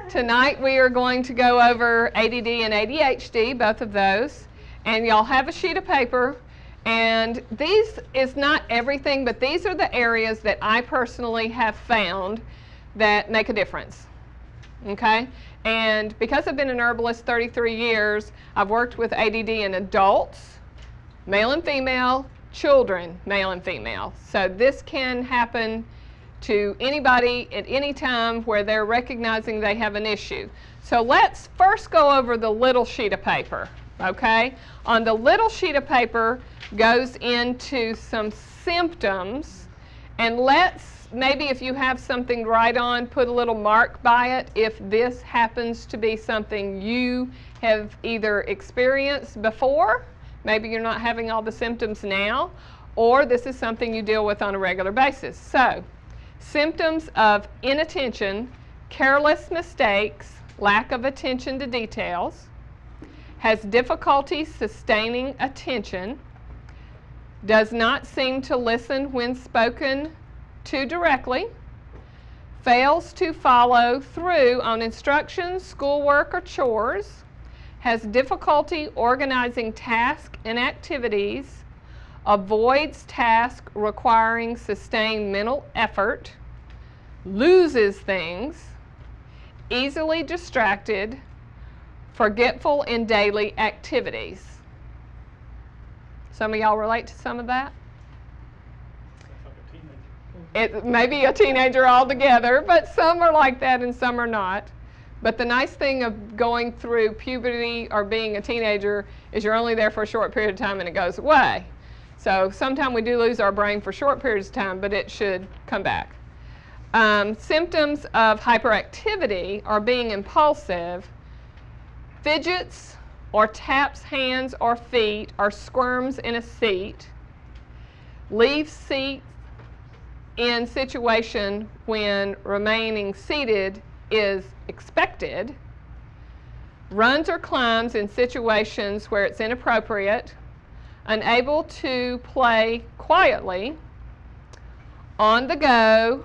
Tonight we are going to go over ADD and ADHD, both of those, and y'all have a sheet of paper, and these is not everything, but these are the areas that I personally have found that make a difference, okay? And because I've been an herbalist 33 years, I've worked with ADD in adults, male and female, children, male and female. So this can happen to anybody at any time where they're recognizing they have an issue. So let's first go over the little sheet of paper, okay? On the little sheet of paper goes into some symptoms, and let's, maybe if you have something to write on, put a little mark by it if this happens to be something you have either experienced before, maybe you're not having all the symptoms now, or this is something you deal with on a regular basis. So, symptoms of inattention, careless mistakes, lack of attention to details, has difficulty sustaining attention, does not seem to listen when spoken to directly, fails to follow through on instructions, schoolwork, or chores, has difficulty organizing tasks and activities, avoids tasks requiring sustained mental effort, loses things, easily distracted, forgetful in daily activities. Some of y'all relate to some of that? It may be a teenager altogether, but some are like that and some are not. But the nice thing of going through puberty or being a teenager is you're only there for a short period of time and it goes away. So sometimes we do lose our brain for short periods of time, but it should come back. Symptoms of hyperactivity are being impulsive, fidgets or taps hands or feet or squirms in a seat, leaves seat in situation when remaining seated is expected, runs or climbs in situations where it's inappropriate, unable to play quietly, on the go,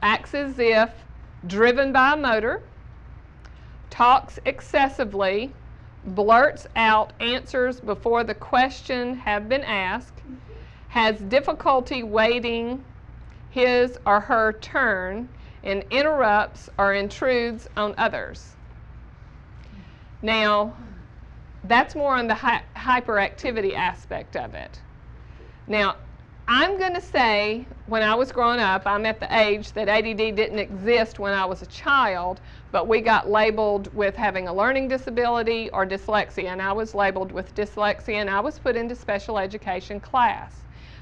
acts as if driven by a motor, talks excessively, blurts out answers before the question have been asked, has difficulty waiting his or her turn, and interrupts or intrudes on others. Now, that's more on the hyperactivity aspect of it. Now, I'm going to say when I was growing up, I'm at the age that ADD didn't exist when I was a child, but we got labeled with having a learning disability or dyslexia, and I was labeled with dyslexia, and I was put into special education class.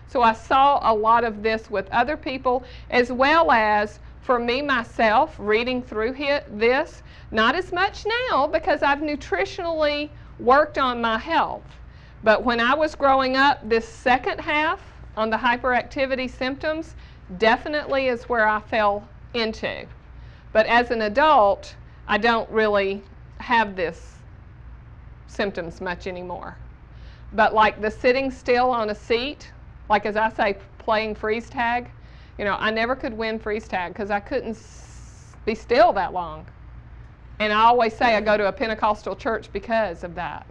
So I saw a lot of this with other people, as well as for me myself reading through this, not as much now because I've nutritionally worked on my health. But when I was growing up, this second half on the hyperactivity symptoms definitely is where I fell into. But as an adult, I don't really have this symptoms much anymore. But like the sitting still on a seat, like as I say, playing freeze tag, you know, I never could win freeze tag because I couldn't be still that long. And I always say I go to a Pentecostal church because of that.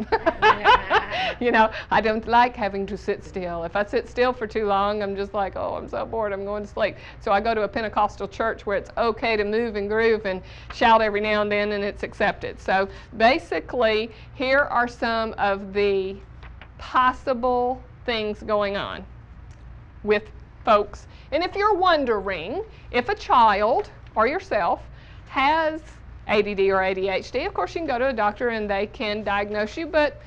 You know, I don't like having to sit still. If I sit still for too long, I'm just like, oh, I'm so bored, I'm going to sleep. So I go to a Pentecostal church where it's okay to move and groove and shout every now and then, and it's accepted. So basically, here are some of the possible things going on with folks. And if you're wondering if a child or yourself has ADD or ADHD, of course you can go to a doctor and they can diagnose you, but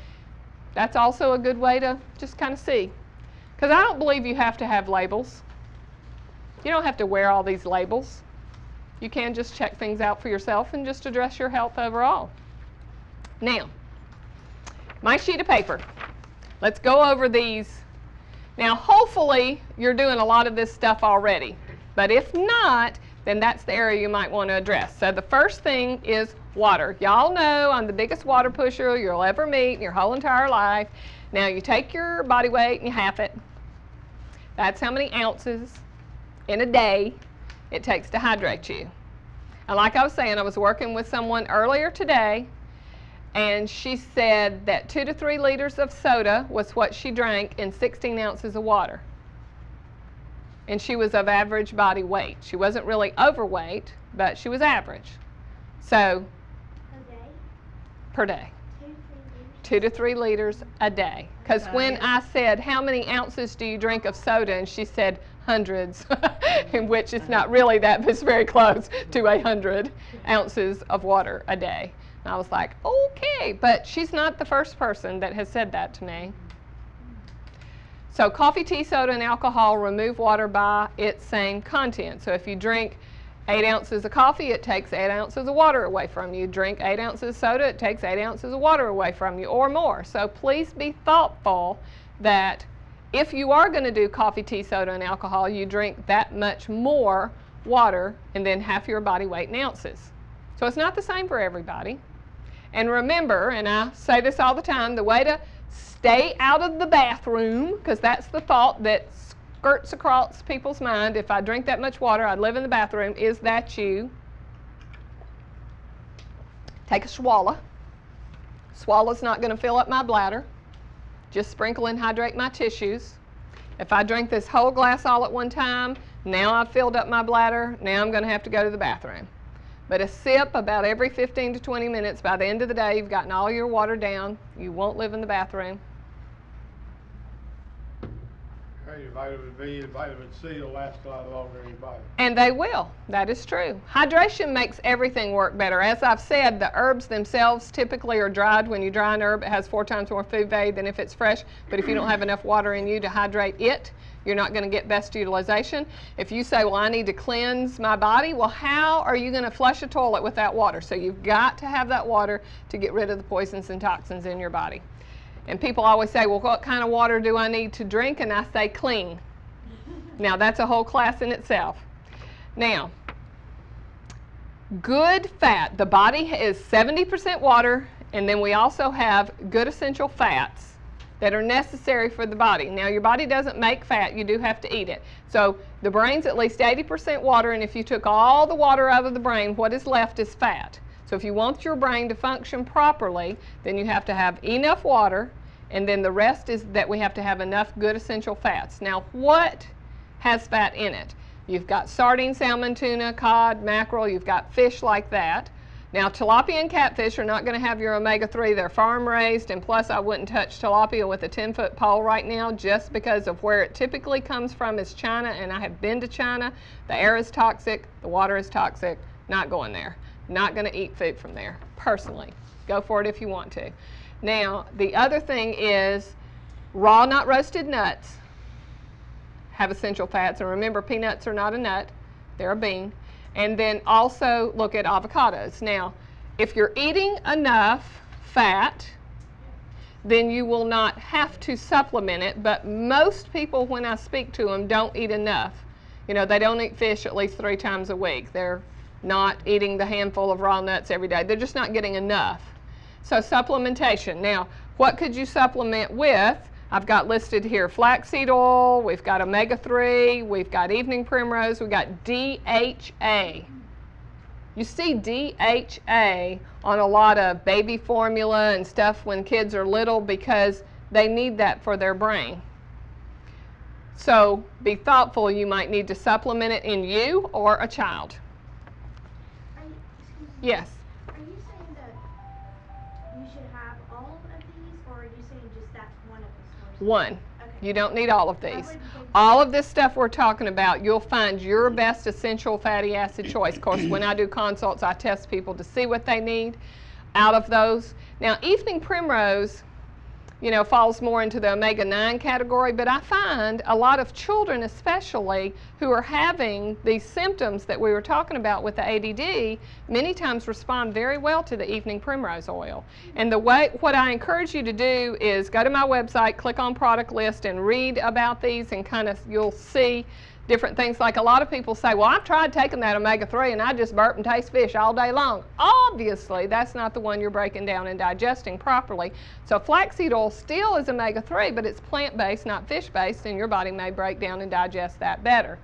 that's also a good way to just kind of see. Because I don't believe you have to have labels. You don't have to wear all these labels. You can just check things out for yourself and just address your health overall. Now, my sheet of paper. Let's go over these. Now, hopefully you're doing a lot of this stuff already, but if not, then that's the area you might want to address. So the first thing is water. Y'all know I'm the biggest water pusher you'll ever meet in your whole entire life. Now you take your body weight and you half it. That's how many ounces in a day it takes to hydrate you. And like I was saying, I was working with someone earlier today, and she said that 2 to 3 liters of soda was what she drank in 16 ounces of water. And she was of average body weight. She wasn't really overweight, but she was average. So, per day. 2 to 3 liters a day. Because when I said, how many ounces do you drink of soda? And she said, hundreds, in which it's not really that, but it's very close to 100 ounces of water a day. And I was like, okay, but she's not the first person that has said that to me. So coffee, tea, soda, and alcohol remove water by its same content. So if you drink 8 ounces of coffee, it takes 8 ounces of water away from you. Drink 8 ounces of soda, it takes 8 ounces of water away from you, or more. So please be thoughtful that if you are going to do coffee, tea, soda, and alcohol, you drink that much more water and then half your body weight in ounces. So it's not the same for everybody. And remember, and I say this all the time, the way to stay out of the bathroom, because that's the thought that skirts across people's mind, if I drink that much water, I'd live in the bathroom, is that you take a swallow. Swallow's not going to fill up my bladder. Just sprinkle and hydrate my tissues. If I drink this whole glass all at one time, now I've filled up my bladder, now I'm going to have to go to the bathroom. But a sip about every 15 to 20 minutes, by the end of the day, you've gotten all your water down. You won't live in the bathroom. Your vitamin B and vitamin C will last a lot longer in your body. And they will. That is true. Hydration makes everything work better. As I've said, the herbs themselves typically are dried. When you dry an herb, it has 4 times more food value than if it's fresh. But if you don't have enough water in you to hydrate it, you're not going to get best utilization. If you say, well, I need to cleanse my body, well, how are you going to flush a toilet without water? So you've got to have that water to get rid of the poisons and toxins in your body. And people always say, well, what kind of water do I need to drink? And I say clean. Now, that's a whole class in itself. Now, good fat. The body is 70% water, and then we also have good essential fats that are necessary for the body. Now, your body doesn't make fat. You do have to eat it. So the brain's at least 80% water, and if you took all the water out of the brain, what is left is fat. So if you want your brain to function properly, then you have to have enough water, and then the rest is that we have to have enough good essential fats. Now, what has fat in it? You've got sardine, salmon, tuna, cod, mackerel, you've got fish like that. Now, tilapia and catfish are not going to have your omega-3. They're farm-raised, and plus I wouldn't touch tilapia with a 10-foot pole right now just because of where it typically comes from is China, and I have been to China. The air is toxic, the water is toxic, not going there. Not going to eat food from there, personally. Go for it if you want to. Now, the other thing is raw, not roasted nuts have essential fats. And remember, peanuts are not a nut. They're a bean. And then also look at avocados. Now, if you're eating enough fat, then you will not have to supplement it. But most people, when I speak to them, don't eat enough. You know, they don't eat fish at least 3 times a week. They're not eating the handful of raw nuts every day. They're just not getting enough. So supplementation. Now, what could you supplement with? I've got listed here flaxseed oil, we've got omega-3, we've got evening primrose, we've got DHA. You see DHA on a lot of baby formula and stuff when kids are little because they need that for their brain. So be thoughtful, you might need to supplement it in you or a child. Yes. Are you saying that you should have all of these, or are you saying just that's one of the sources? One. Okay. You don't need all of these. All of this stuff we're talking about, you'll find your best essential fatty acid choice. Of course, when I do consults, I test people to see what they need out of those. Now, evening primrose, you know, falls more into the omega-9 category, but I find a lot of children especially who are having these symptoms that we were talking about with the ADD many times respond very well to the evening primrose oil. And what I encourage you to do is go to my website, click on product list, and read about these, and kind of you'll see different things. Like a lot of people say, well, I've tried taking that omega-3 and I just burp and taste fish all day long. Obviously, that's not the one you're breaking down and digesting properly. So flaxseed oil still is omega-3, but it's plant-based, not fish-based, and your body may break down and digest that better.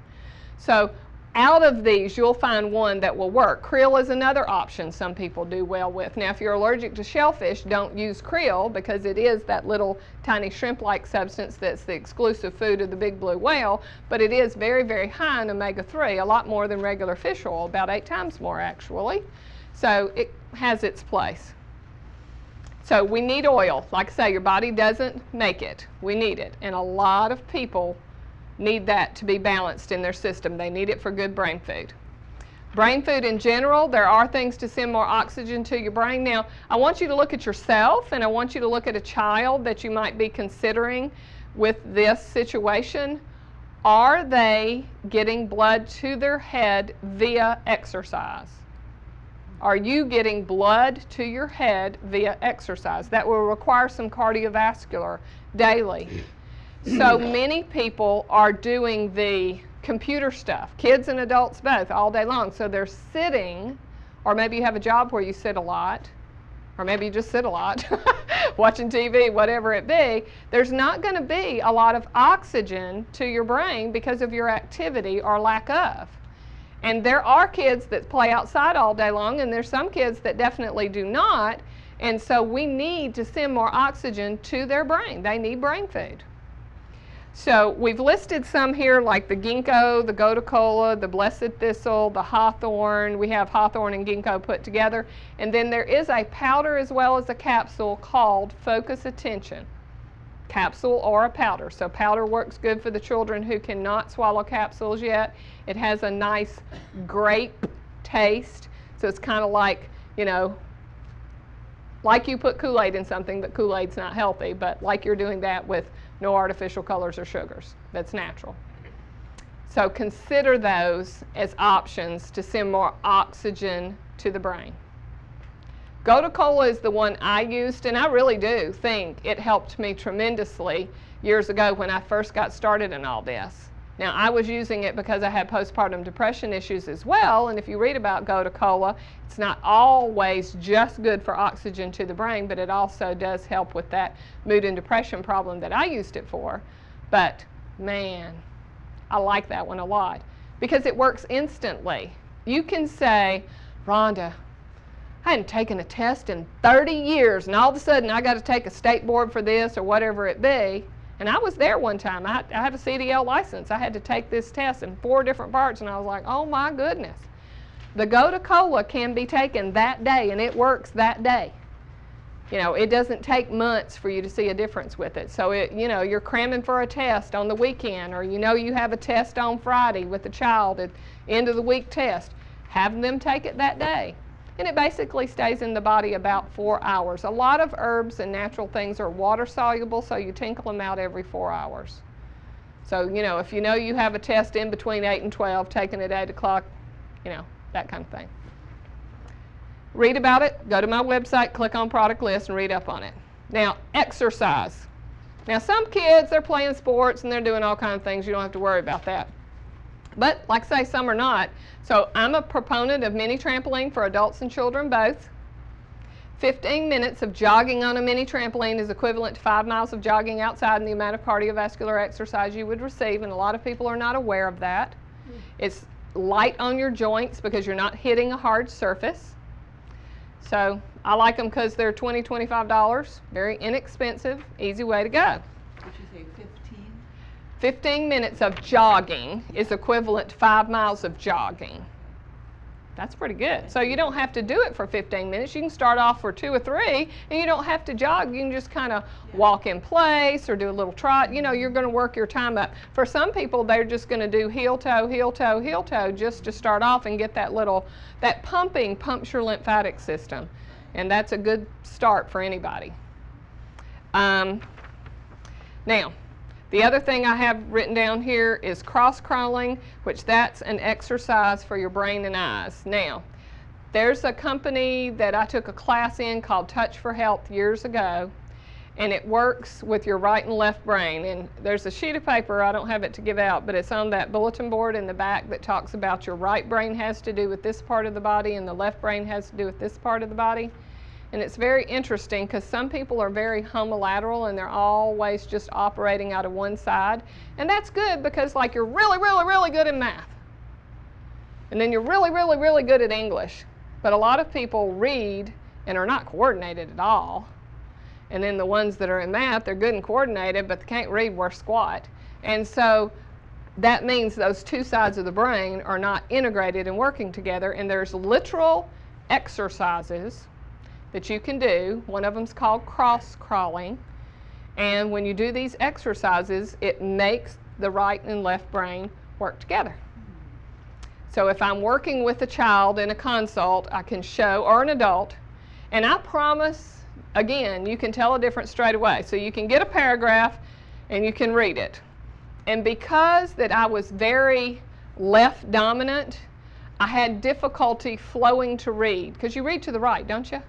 So out of these, you'll find one that will work. Krill is another option some people do well with. Now, if you're allergic to shellfish, don't use krill because it is that little tiny shrimp-like substance that's the exclusive food of the big blue whale, but it is very, very high in omega-3, a lot more than regular fish oil, about 8 times more actually. So it has its place. So we need oil. Like I say, your body doesn't make it. We need it. And a lot of people need that to be balanced in their system. They need it for good brain food. Brain food in general, there are things to send more oxygen to your brain. Now, I want you to look at yourself, and I want you to look at a child that you might be considering with this situation. Are they getting blood to their head via exercise? Are you getting blood to your head via exercise? That will require some cardiovascular daily. So many people are doing the computer stuff, kids and adults both, all day long. So they're sitting, or maybe you have a job where you sit a lot, or maybe you just sit a lot, watching TV, whatever it be. There's not going to be a lot of oxygen to your brain because of your activity or lack of. And there are kids that play outside all day long, and there's some kids that definitely do not. And so we need to send more oxygen to their brain. They need brain food. So we've listed some here like the ginkgo, the gotu-kola, the blessed thistle, the hawthorn. We have hawthorn and ginkgo put together. And then there is a powder as well as a capsule called Focus Attention. Capsule or a powder. So powder works good for the children who cannot swallow capsules yet. It has a nice grape taste. So it's kind of like, you know, like you put Kool-Aid in something, but Kool-Aid's not healthy, but like you're doing that with no artificial colors or sugars. That's natural. So consider those as options to send more oxygen to the brain. Gotu-kola is the one I used, and I really do think it helped me tremendously years ago when I first got started in all this. Now, I was using it because I had postpartum depression issues as well, and if you read about gotu-kola, it's not always just good for oxygen to the brain, but it also does help with that mood and depression problem that I used it for. But, man, I like that one a lot because it works instantly. You can say, Rhonda, I hadn't taken a test in 30 years, and all of a sudden I got to take a state board for this or whatever it be. And I was there one time. I have a CDL license. I had to take this test in 4 different parts, and I was like, oh my goodness. The gotu-kola can be taken that day, and it works that day. You know, it doesn't take months for you to see a difference with it. So, you know, you're cramming for a test on the weekend, or you know you have a test on Friday with the child at end of the week test. Have them take it that day. And it basically stays in the body about 4 hours. A lot of herbs and natural things are water soluble, so you tinkle them out every 4 hours. So, you know, if you know you have a test in between 8 and 12, taken at 8 o'clock, you know, that kind of thing. Read about it, go to my website, click on product list, and read up on it. Now, exercise. Now, some kids, they're playing sports and they're doing all kinds of things. You don't have to worry about that. But, like I say, some are not. So I'm a proponent of mini trampoline for adults and children both. 15 minutes of jogging on a mini trampoline is equivalent to 5 miles of jogging outside and the amount of cardiovascular exercise you would receive, and a lot of people are not aware of that. It's light on your joints because you're not hitting a hard surface. So I like them because they're $20, $25, very inexpensive, easy way to go. Did you say 15? 15 minutes of jogging is equivalent to 5 miles of jogging. That's pretty good. So you don't have to do it for 15 minutes. You can start off for 2 or 3, and you don't have to jog. You can just kind of walk in place or do a little trot. You know, you're going to work your time up. For some people, they're just going to do heel toe, heel toe, heel toe just to start off and get that pumping pumps your lymphatic system. And that's a good start for anybody. Now, the other thing I have written down here is cross-crawling, which that's an exercise for your brain and eyes. Now, there's a company that I took a class in called Touch for Health years ago, and it works with your right and left brain. And there's a sheet of paper, I don't have it to give out, but it's on that bulletin board in the back that talks about your right brain has to do with this part of the body and the left brain has to do with this part of the body. And it's very interesting because some people are very homolateral and they're always just operating out of one side. And that's good because, like, you're really, really, really good in math. And then you're really, really, really good at English. But a lot of people read and are not coordinated at all. And then the ones that are in math, they're good and coordinated, but they can't read worth squat. And so that means those two sides of the brain are not integrated and working together. And there's literal exercises that you can do. One of them is called cross crawling. And when you do these exercises, it makes the right and left brain work together. So if I'm working with a child in a consult, I can show, or an adult, and I promise, again, you can tell a difference straight away. So you can get a paragraph and you can read it. And because that I was very left dominant, I had difficulty flowing to read, because you read to the right, don't you?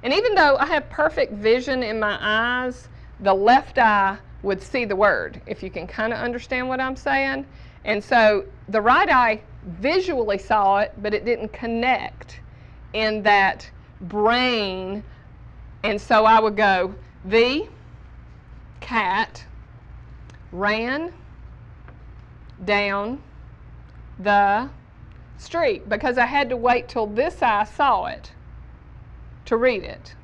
And even though I have perfect vision in my eyes, the left eye would see the word, if you can kind of understand what I'm saying. And so the right eye visually saw it, but it didn't connect in that brain. And so I would go, the cat ran down the street, because I had to wait till this eye saw it to read it.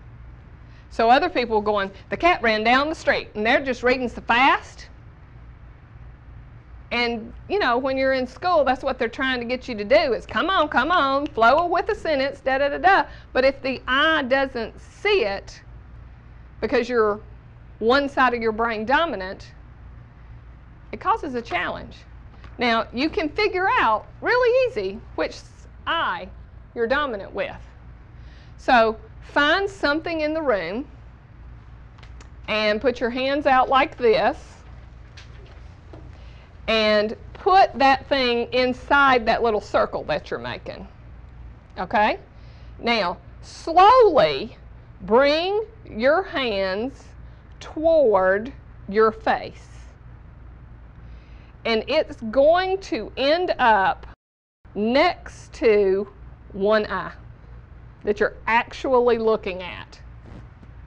So other people going, the cat ran down the street, and they're just reading so fast. And, you know, when you're in school, that's what they're trying to get you to do is come on, flow with a sentence, da-da-da-da. But if the eye doesn't see it, because you're one side of your brain dominant, it causes a challenge. Now, you can figure out really easy which eye you're dominant with. So find something in the room and put your hands out like this and put that thing inside that little circle that you're making. Okay? Now, slowly bring your hands toward your face. And it's going to end up next to one eye that you're actually looking at.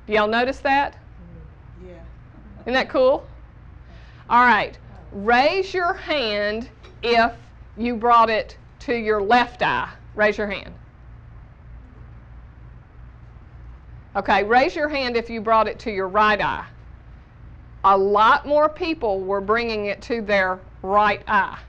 Do y'all notice that? Yeah. Isn't that cool? All right. Raise your hand if you brought it to your left eye. Raise your hand. Okay, raise your hand if you brought it to your right eye. A lot more people were bringing it to their right eye.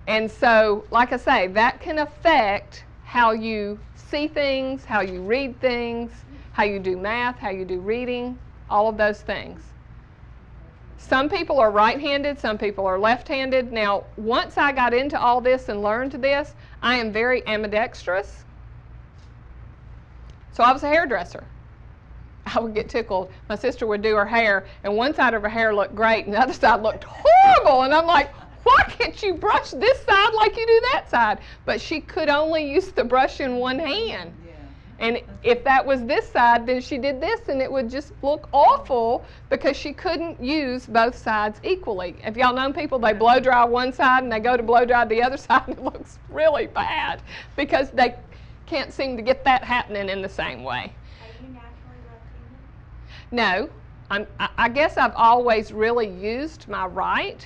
And so, like I say, that can affect how you see things, how you read things, how you do math, how you do reading, all of those things. Some people are right-handed, some people are left-handed. Now, once I got into all this and learned this, I am very ambidextrous. So I was a hairdresser. I would get tickled. My sister would do her hair, and one side of her hair looked great, and the other side looked horrible. And I'm like, why can't you brush this side like you do that side? But she could only use the brush in one hand. And if that was this side, then she did this, and it would just look awful because she couldn't use both sides equally. If y'all known people, they blow dry one side and they go to blow dry the other side, and it looks really bad because they can't seem to get that happening in the same way. Are you naturally left-handed? No, I guess I've always really used my right.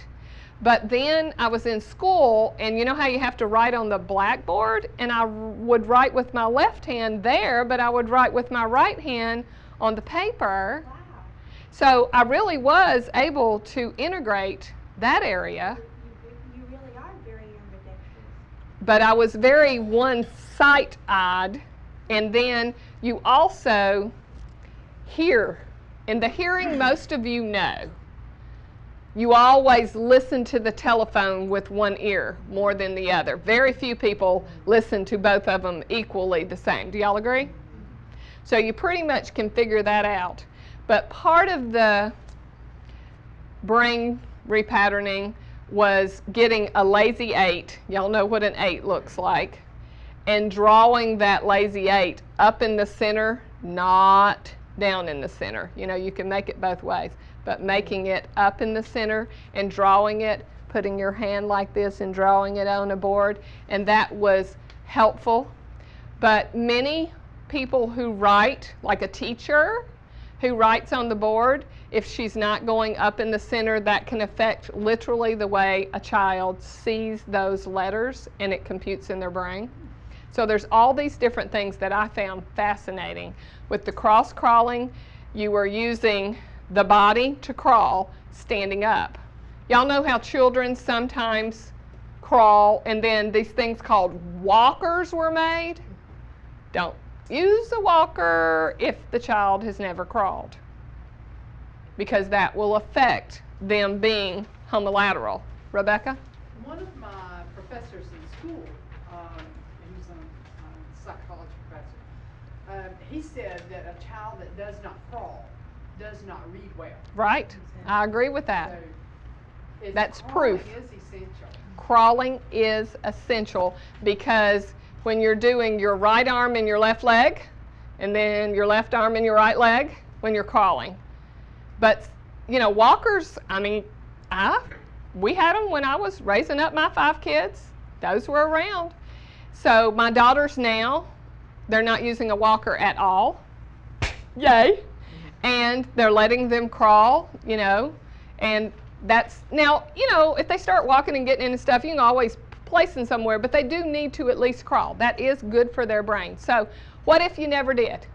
But then I was in school, and you know how you have to write on the blackboard? And I would write with my left hand there, but I would write with my right hand on the paper. Wow. So I really was able to integrate that area. You really are very ambidextrous. But I was very one-sight-eyed. And then you also hear. And the hearing, most of you know. You always listen to the telephone with one ear more than the other. Very few people listen to both of them equally the same. Do y'all agree? So you pretty much can figure that out. But part of the brain repatterning was getting a lazy 8. Y'all know what an 8 looks like. And drawing that lazy 8 up in the center, not down in the center. You know, you can make it both ways. But making it up in the center and drawing it, putting your hand like this and drawing it on a board, and that was helpful. But many people who write, like a teacher, who writes on the board, if she's not going up in the center, that can affect literally the way a child sees those letters and it computes in their brain. So there's all these different things that I found fascinating. With the cross crawling, you were using the body to crawl standing up. Y'all know how children sometimes crawl and then these things called walkers were made? Don't use a walker if the child has never crawled, because that will affect them being homolateral. Rebecca? One of my professors in school, he was a psychology professor, he said that a child that does not crawl does not read well. Right. I agree with that. So that's proof. Crawling is essential. Crawling is essential, because when you're doing your right arm and your left leg, and then your left arm and your right leg when you're crawling. But, you know, walkers, I mean, we had them when I was raising up my 5 kids. Those were around. So my daughters now, they're not using a walker at all. Yay. And they're letting them crawl, you know, and that's, now, you know, if they start walking and getting into stuff, you can always place them somewhere, but they do need to at least crawl. That is good for their brain. So what if you never did?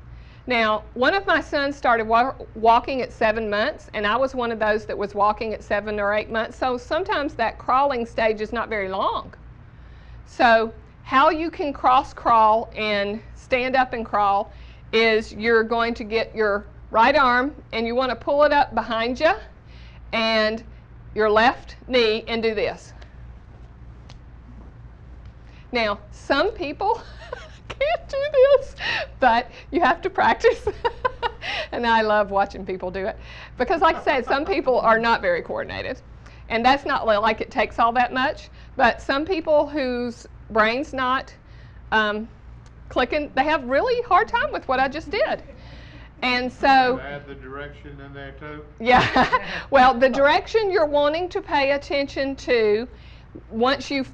Now, one of my sons started walking at 7 months, and I was one of those that was walking at 7 or 8 months. So sometimes that crawling stage is not very long. So how you can cross crawl and stand up and crawl is you're going to get your right arm and you want to pull it up behind you and your left knee and do this. Now, some people can't do this, but you have to practice. And I love watching people do it. Because like I said, some people are not very coordinated. And that's not like it takes all that much. But some people whose brain's not clicking, they have really hard time with what I just did. And so, add the direction in there too? Yeah. Well, the direction you're wanting to pay attention to, once you've,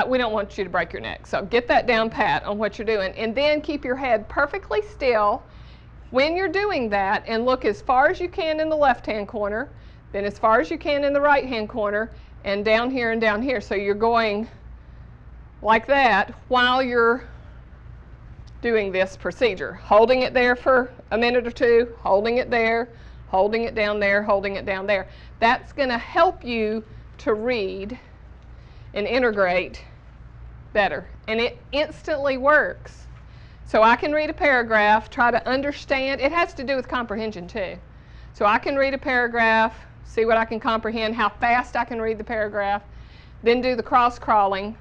we don't want you to break your neck, so get that down pat on what you're doing, and then keep your head perfectly still when you're doing that, and look as far as you can in the left-hand corner, then as far as you can in the right-hand corner, and down here and down here. So you're going like that while you're doing this procedure, holding it there for a minute or two, holding it there, holding it down there, holding it down there. That's going to help you to read and integrate better, and it instantly works. So I can read a paragraph, try to understand. It has to do with comprehension too. So I can read a paragraph, see what I can comprehend, how fast I can read the paragraph, then do the cross crawling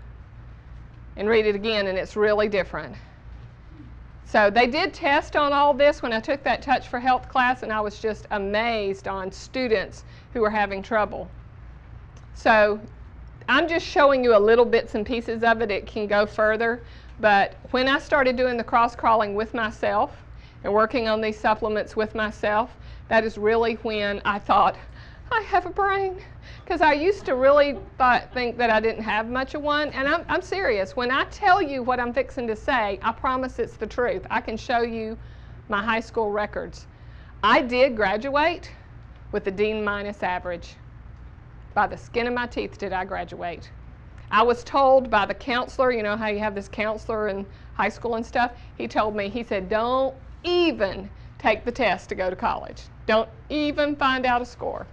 and read it again, and it's really different. So they did test on all this when I took that Touch for Health class, and I was just amazed on students who were having trouble. So I'm just showing you a little bits and pieces of it. It can go further. But when I started doing the cross crawling with myself and working on these supplements with myself, that is really when I thought, I have a brain. Because I used to really think that I didn't have much of one. And I'm serious. When I tell you what I'm fixing to say, I promise it's the truth. I can show you my high school records. I did graduate with a D- average. By the skin of my teeth did I graduate. I was told by the counselor, you know how you have this counselor in high school and stuff? He told me, he said, don't even take the test to go to college. Don't even find out a score.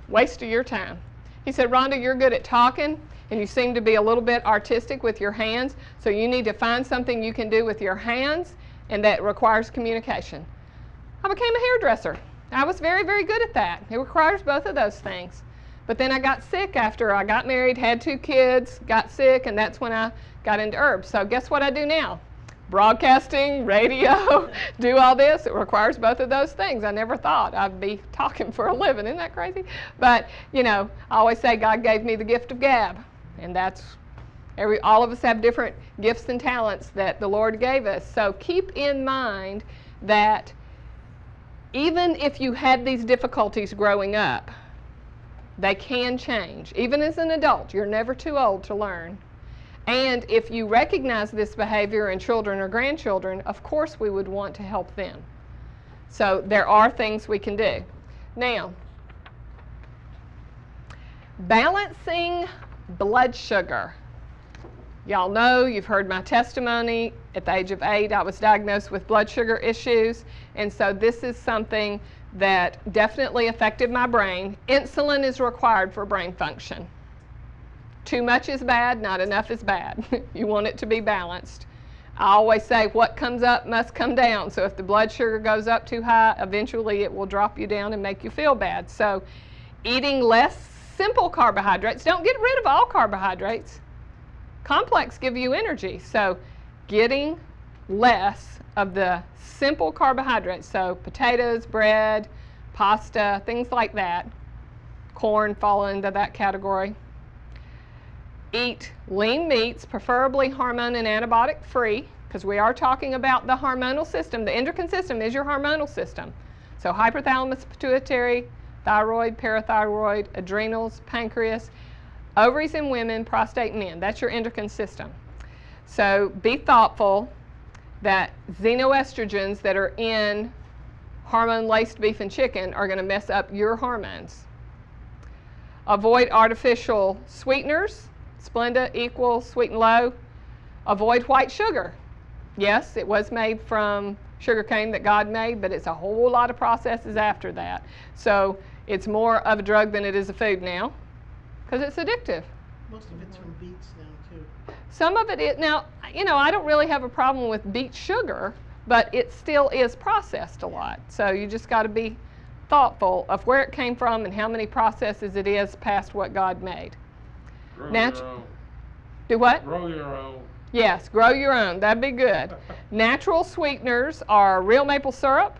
Waste of your time. He said, Rhonda, you're good at talking, and you seem to be a little bit artistic with your hands, so you need to find something you can do with your hands, and that requires communication. I became a hairdresser. I was very, very good at that. It requires both of those things. But then I got sick after I got married, had 2 kids, got sick, and that's when I got into herbs. So guess what I do now? Broadcasting, radio, do all this. It requires both of those things. I never thought I'd be talking for a living. Isn't that crazy? But, you know, I always say God gave me the gift of gab. And that's, all of us have different gifts and talents that the Lord gave us. So keep in mind that even if you had these difficulties growing up, they can change. Even as an adult, you're never too old to learn. And if you recognize this behavior in children or grandchildren, of course we would want to help them. So there are things we can do. Now, balancing blood sugar. Y'all know, you've heard my testimony. At the age of 8, I was diagnosed with blood sugar issues, and so this is something that definitely affected my brain. Insulin is required for brain function. Too much is bad, not enough is bad. You want it to be balanced. I always say what comes up must come down. So if the blood sugar goes up too high, eventually it will drop you down and make you feel bad. So eating less simple carbohydrates, don't get rid of all carbohydrates. Complex give you energy. So getting less of the simple carbohydrates, so potatoes, bread, pasta, things like that. Corn fall into that category. Eat lean meats, preferably hormone and antibiotic free, because we are talking about the hormonal system. The endocrine system is your hormonal system. So hypothalamus, pituitary, thyroid, parathyroid, adrenals, pancreas, ovaries in women, prostate in men. That's your endocrine system. So be thoughtful that xenoestrogens that are in hormone-laced beef and chicken are going to mess up your hormones. Avoid artificial sweeteners. Splenda, Equal, Sweet and Low. Avoid white sugar. Yes, it was made from sugar cane that God made, but it's a whole lot of processes after that. So it's more of a drug than it is a food now, because it's addictive. Most of it's from beets now, too. Some of it is, now, you know, I don't really have a problem with beet sugar, but it still is processed a lot. So you just got to be thoughtful of where it came from and how many processes it is past what God made. Grow your own. Do what? Grow your own. Yes, grow your own. That'd be good. Natural sweeteners are real maple syrup.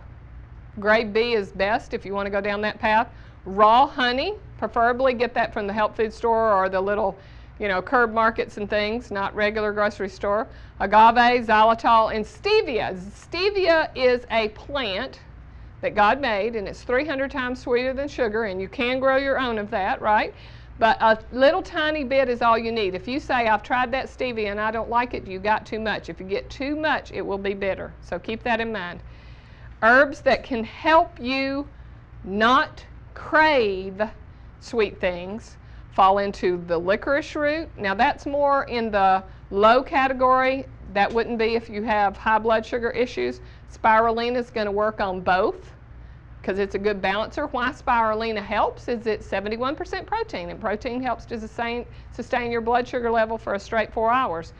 Grade B is best if you want to go down that path. Raw honey, preferably get that from the health food store or the little, you know, curb markets and things, not regular grocery store. Agave, xylitol, and stevia. Stevia is a plant that God made, and it's 300 times sweeter than sugar, and you can grow your own of that, right? But a little tiny bit is all you need. If you say, I've tried that stevia and I don't like it, you got too much. If you get too much, it will be bitter. So keep that in mind. Herbs that can help you not crave sweet things fall into the licorice root. Now that's more in the low category. That wouldn't be if you have high blood sugar issues. Spirulina is going to work on both, because it's a good balancer. Why spirulina helps is it's 71% protein, and protein helps to sustain your blood sugar level for a straight 4 hours.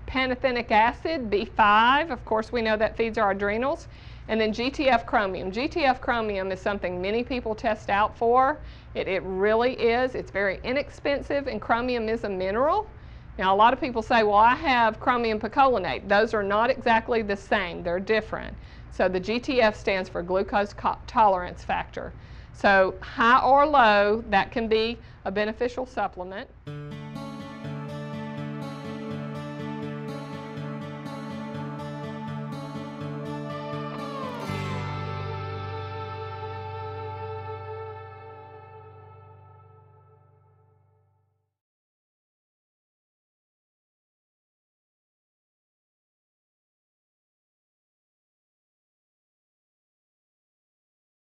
Pantothenic acid, B5, of course we know that feeds our adrenals. And then GTF chromium. GTF chromium is something many people test out for. It really is. It's very inexpensive, and chromium is a mineral. Now a lot of people say, well, I have chromium picolinate. Those are not exactly the same. They're different. So the GTF stands for glucose tolerance factor. So high or low, that can be a beneficial supplement.